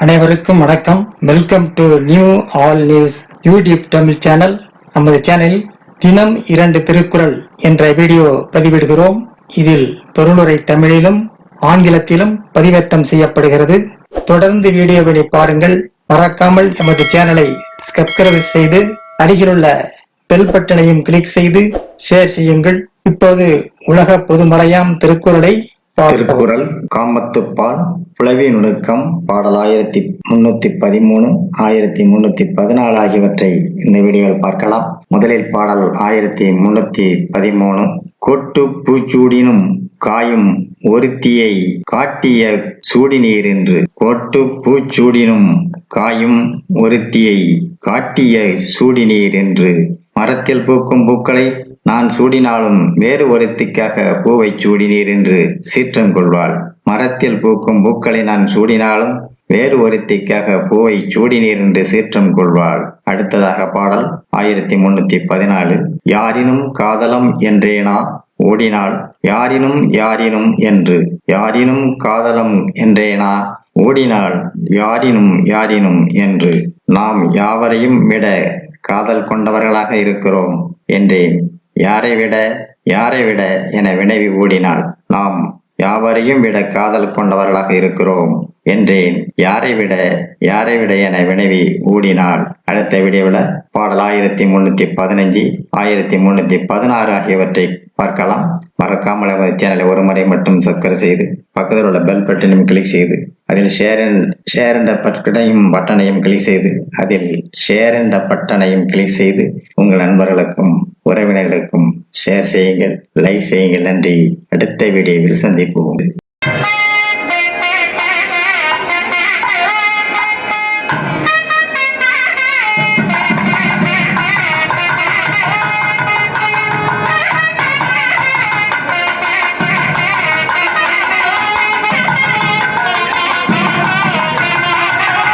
அனைவருக்கும் வணக்கம். Welcome to new all news YouTube Tamil channel. நமது சேனலில் தினம் 2 திருக்குறள் என்ற வீடியோ பதிவிடுகிறோம். இதில் பொருளுரை தமிழிலும் ஆங்கிலத்திலும் பதிவேற்றம் செய்யப்படுகிறது. தொடர்ந்து வீடியோவை பாருங்கள். மறக்காமல் எமது சேனலை சப்ஸ்கிரைப் செய்து அருகிலுள்ள பெல் பட்டனையும் கிளிக் செய்து ஷேர் செய்யுங்கள். இப்போது உலக பொதுமறையாம் திருக்குறளை திருக்குறள் காமத்துப்பால் புலவி நுணுக்கம் பாடல் 1313 1314 ஆகியவற்றை இந்த வீடியோவில் பார்க்கலாம். முதலில் பாடல் 1313. கொட்டு பூச்சூடினும் காயும் ஒருத்தியை காட்டிய சூடினீர் என்று. கொட்டு பூச்சூடினும் காயும் ஒருத்தியை காட்டிய சூடினீர் என்று. மரத்தில் பூக்கும் பூக்களை நான் சூடினாலும் வேறு ஒருத்திக்காக பூவை சூடினீர் என்று சீற்றம் கொள்வாள். மரத்தில் பூக்கும் பூக்களை நான் சூடினாலும் வேறு ஒருத்திக்காக பூவை சூடினீர் என்று சீற்றம் கொள்வாள். அடுத்ததாக பாடல் 1314. யாரினும் காதலம் என்றேனா ஓடினாள் யாரினும் யாரினும் என்று. யாரினும் காதலம் என்றேனா ஓடினாள் யாரினும் யாரினும் என்று. நாம் யாவரையும் விட காதல் கொண்டவர்களாக இருக்கிறோம் என்றேன். யாரை விட என வினவி ஓடினாள். நாம் யாவரையும் விட காதல் கொண்டவர்களாக இருக்கிறோம் என்றேன். யாரை விட என வினவி ஓடினாள். அடுத்த வீடியோவில் பாடல் 1315 1316 ஆகியவற்றை பார்க்கலாம். மறக்காமல் சேனலை ஒரு முறை மட்டும் சப்ஸ்கிரைப் செய்து பக்கத்தில் உள்ள பெல் பட்டனையும் கிளிக் செய்து அதில் ஷேர் என்ற பட்டனையும் கிளிக் செய்து கிளிக் செய்து உங்கள் நண்பர்களுக்கும் உறவினர்களுக்கும் ஷேர் செய்யுங்கள், லைக் செய்யுங்கள். நன்றி. அடுத்த வீடியோவில் சந்திப்போம்.